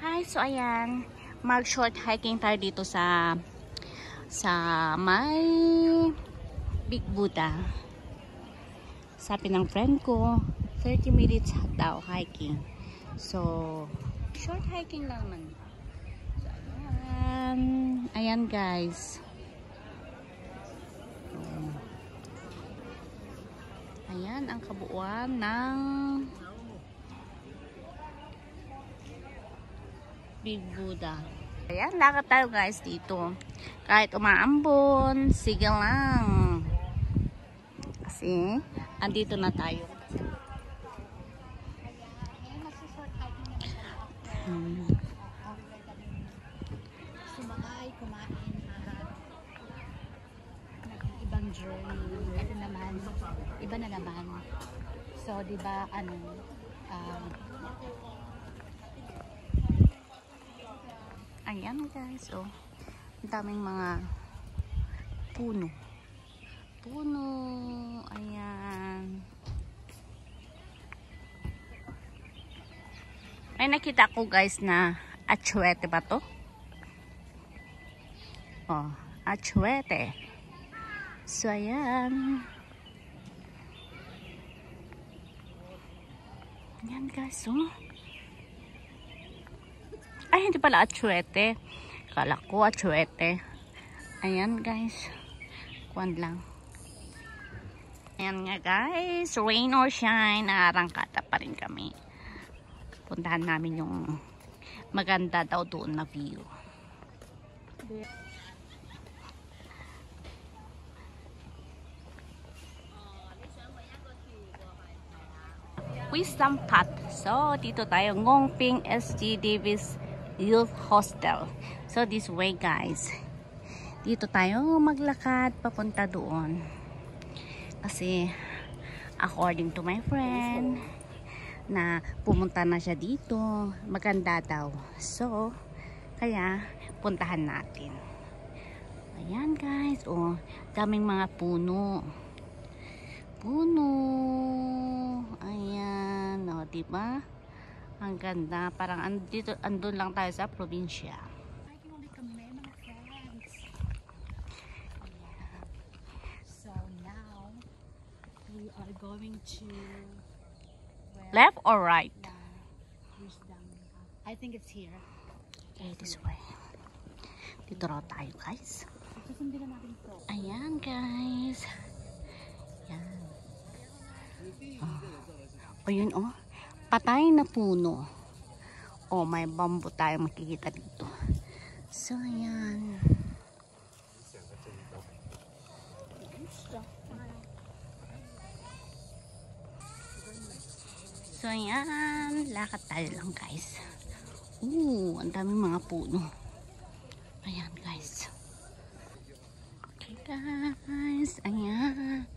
Hi, so ayan, mag short hiking tayo dito sa may Big Buddha. Sabi ng friend ko, 30 minutes daw hiking. So, short hiking lang naman. So, ayan guys. Ayan ang kabuuan ng Big Buddha. Ayan, lakad tayo guys dito. Kahit umaambon, sige lang. Kasi, andito na tayo. Sumakay, kumain, ibang journey. Ito naman, iba na naman. So, di ba, ayan guys, oh. Ang daming mga puno. Ayan. May nakita ko guys na atsuete ba to? Oh, atsuete. So, ayan. Ayan guys, oh. Ay, hindi pala atsuete. Kala ko atsuete. Ayan guys. Kuwan lang. Ayan nga guys. Rain or shine. Naarangkata pa rin kami. Puntahan namin yung maganda daw doon na view. Wisdom Path. So, dito tayo. Ngongping SG Davis Youth Hostel. So, this way guys. Dito tayo maglakad papunta doon. Kasi, according to my friend, na pumunta na siya dito. Maganda daw. So, kaya, puntahan natin. Ayan guys. Oh, daming mga puno. Ayan. O, diba? Ang ganda. Parang andun lang tayo sa probinsya. hiking ulit kami, mga friends. So, now, we are going to Left or right? I think it's here. Okay, this way. Dito raw tayo guys. Susundin na natin ito. Ayan guys. Ayan. O yun oh. Patay na puno. O may bamboo tayo makikita dito. So ayan. So ayan. Lakad tayo lang guys. Ang daming mga puno. Ayan guys. Okay guys. Ayan.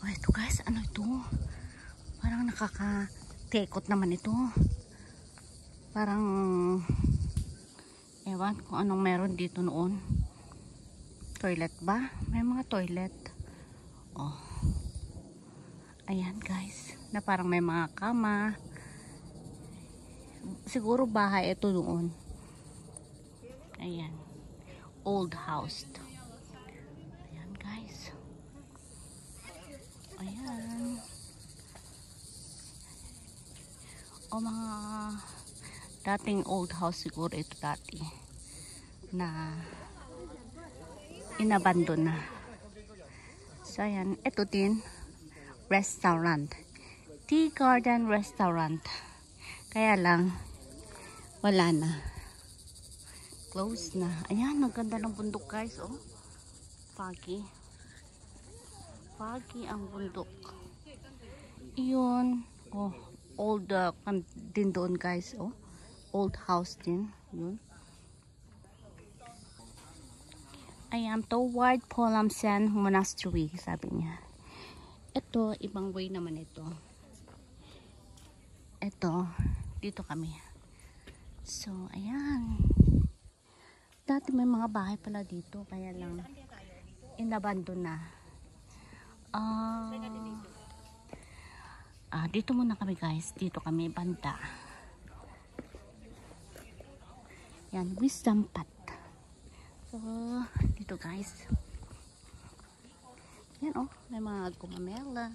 Oh, ito guys. Ano ito? Parang nakakatekot naman ito. Parang ewan kung anong meron dito noon. Toilet ba? May mga toilet. Oh. Ayan guys. Na parang may mga kama. Siguro bahay ito noon. Ayan. Old house. Ayan guys. Ayan. O mga dating old house siguro ito dati. Na inabandon na. So ayan. Ito din. Restaurant. Tea Garden Restaurant. Kaya lang wala na. Close na. Ayan, ang ganda ng bundok guys, oh. Foggy. Foggy ang bundok. Iyon, oh, old din doon guys, oh. Old house din, yun. Ayan, toward Polamsen Monastery, sabi niya. Ito, ibang way naman ito. Ito, dito kami. So, ayan. Dati may mga bahay pala dito, kaya lang inabandon na. Dito muna kami guys. Dito kami banda. Yan, Wisdom Path. So, dito guys. Yan oh, may mga gumamela.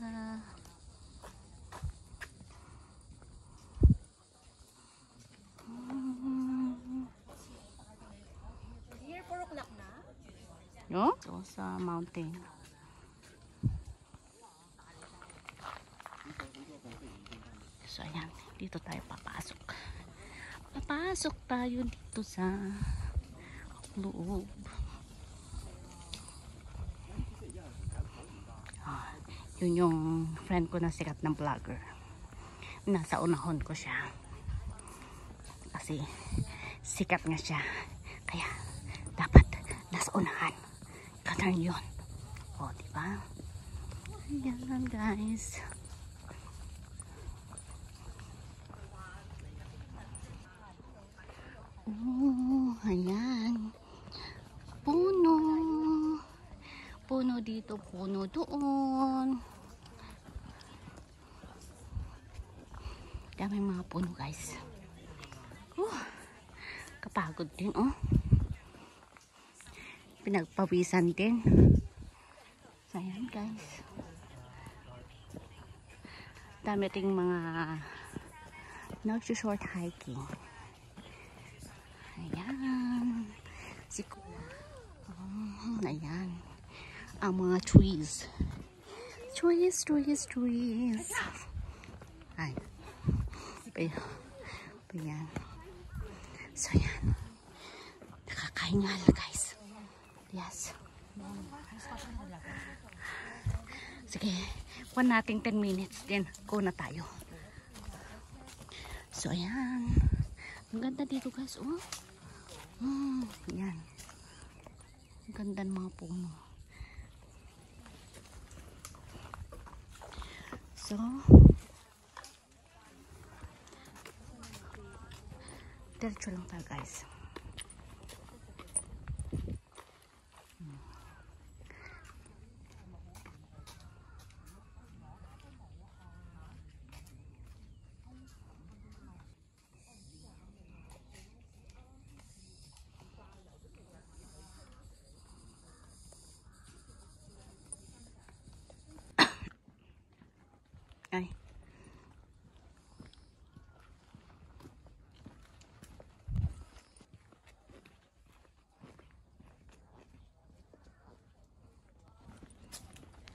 Here, 4 o'clock na? No? So, sa mountain. So, ayan. Dito tayo papasok. Papasok tayo dito sa loob. Yun yung friend ko na sikat ng vlogger. Nasa unahon ko siya. Kasi sikat nga siya. Kaya dapat nasa unahan. Ganun yun. O, diba? Ayan guys. Ayan. Puno. Puno dito, puno doon. Daming mga puno guys. Kapagod din oh. Pinagpawisan din. So ayan guys. Dami ting mga nagsushort hiking. Ayan. Ayan. Ang mga trees. Trees. Ay. Ayan. So, ayan. Nakakahingal, guys. Yes. Sige. Kuha natin 10 minutes din. Go na tayo. So, ayan. Ang ganda dito, guys. Oh. Ayan. Ang ganda ng mga puno. So, diretso lang tayo guys. Ay.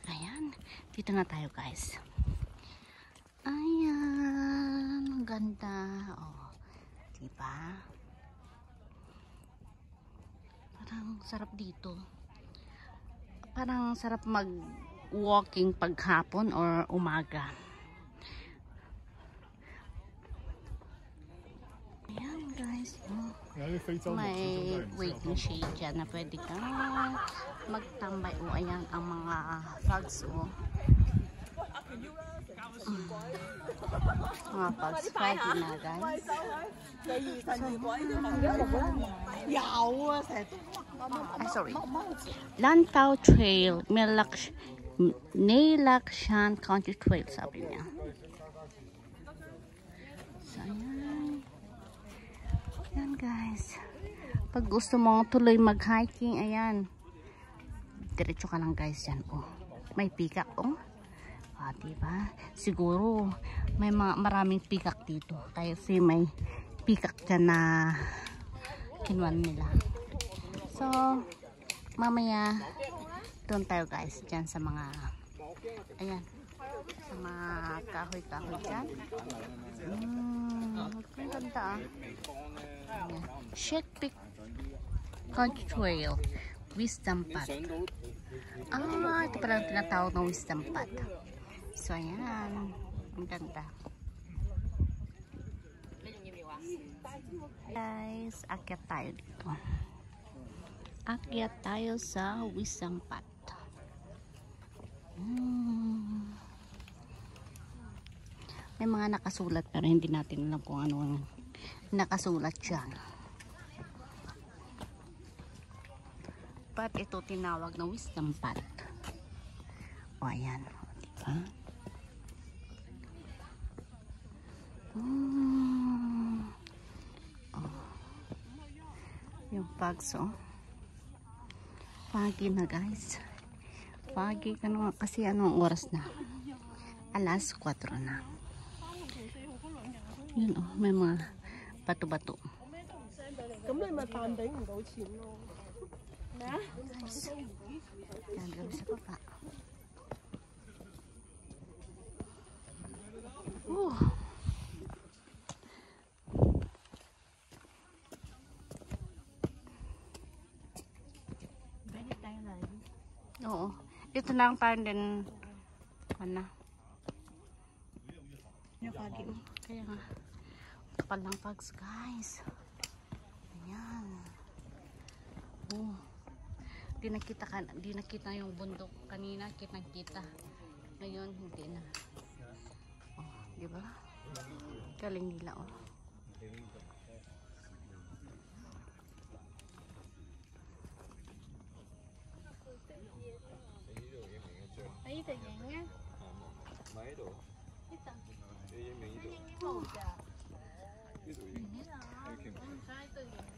Ayan. Dito na tayo guys. Ayan. Ang ganda. Oh. Diba? Parang sarap dito. Parang sarap mag-walking paghapon or umaga. Ayan guys. Oh. May waiting shade dyan na pwede kang magtambay. O ayan ang mga frogs. O. Mga frogs. Pwede na guys. Sorry. Lantau Trail. Neilakshan Country Trail sabi niya. So ayan. Ayan guys. Pag gusto mo tuloy mag-hiking, ayan. Diretso ka lang guys yan. Oh. May peacock. Oh. Diba? Siguro may maraming peacock dito. Kasi may peacock dyan na kinuan nila. So, mamaya doon tayo guys. Dyan sa mga ayan. Sa mga kahoy-kahoy dyan. Ang ganda ah. Shake Peak Country Trail, Wisdom Path. Ito pala ang tinatawag ng Wisdom Path. So, ayan. Ang ganda. Guys, akyat tayo dito. Akyat tayo sa Wisdom Path. May mga nakasulat pero hindi natin alam kung ano ang nakasulat dyan. Ba't ito tinawag na wisdom path? O, ayan. O, diba? Yung fogs, oh. Foggy na, guys. Foggy. Kasi anong oras na? Alas 4 na. Yun, oh. May mga bato-bato. Guys. Yan, kami sa baba. Oo. Dito na ang tayo din. Ano? Yung pagi mo. Kaya nga. Kapal ng pags, guys. Ayan. Oh. Di nakita yung bundok kanina. Kitang-kita. Ngayon, hindi na. Oh, di ba? Galing nila, oh. Ấy từ dạng á. Mấy độ? Biết sao? Cái miệng Nó độ. nhân cái màu trà. Cái độ. Biết rồi. Sai từ dạng.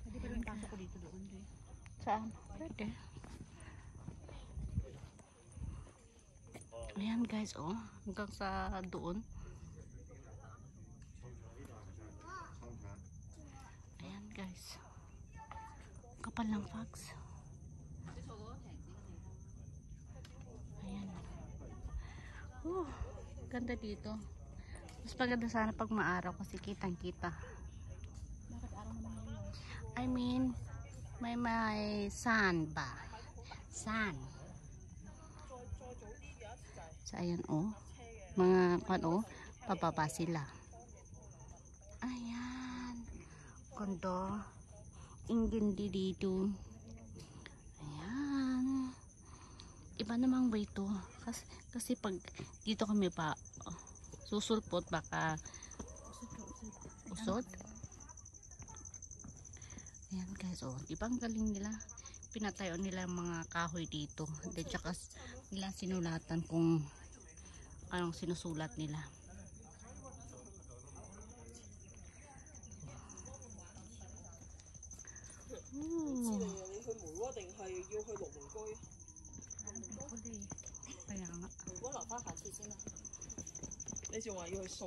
Hindi pa rin pasok ko dito doon. Saan? Pwede. Ayan, guys, oh. Hanggang sa doon. Ayan, guys. Kapal ng fogs. Ayan. Ganda dito. Mas maganda sana pag maaraw kasi kitang-kita. Bakit araw naman yun? I mean, may sun ba? Sun. So, ayan, oh. Mga, ano, pababa sila. Ayan. Kondo. Ingindi dito. Ayan. Iba namang way to. Kasi pag dito kami pa susulpot baka usod. Ayan, guys, oh. Diba ang galing nila? Pinatayo nila mga kahoy dito. Then tsaka nila sinulatan kung anong sinusulat nila. Kaya nga.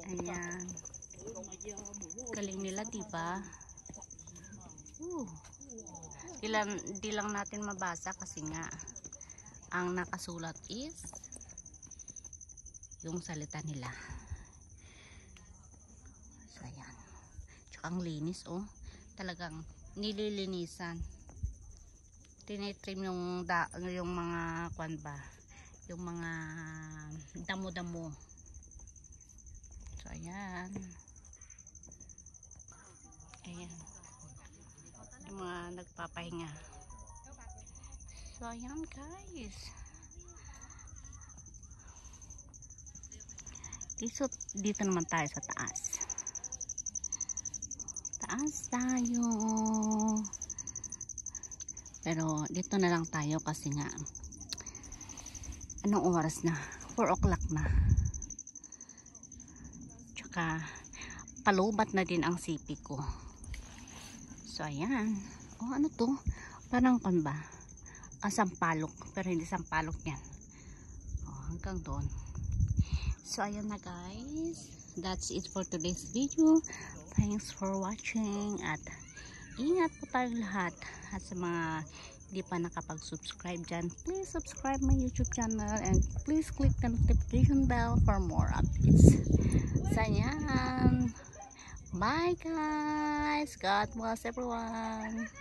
Ayan. Galing nila, diba? Di lang natin mabasa kasi nga ang nakasulat is yung salita nila. So, ayan. Tsaka ang linis, oh. Talagang nililinisan. Tinitrim yung mga kwan ba? Yung mga damo-damo. So, ayan. Ayan. Yung mga nagpapahinga. So, ayan, guys. Dito naman tayo sa taas. Taas tayo. Pero dito na lang tayo kasi nga anong oras na? 4 o'clock na. Tsaka palubat na din ang sipi ko. So ayan. Oh, ano to? Parang kan ba? Sampalok. Pero hindi sampalok yan. Oh, hanggang doon. So ayan na, guys. That's it for today's video. Thanks for watching at ingat po tayong lahat. At sa mga hindi pa nakapag-subscribe dyan, please subscribe my YouTube channel and please click the notification bell for more updates. So ayan. Bye, guys. God bless everyone.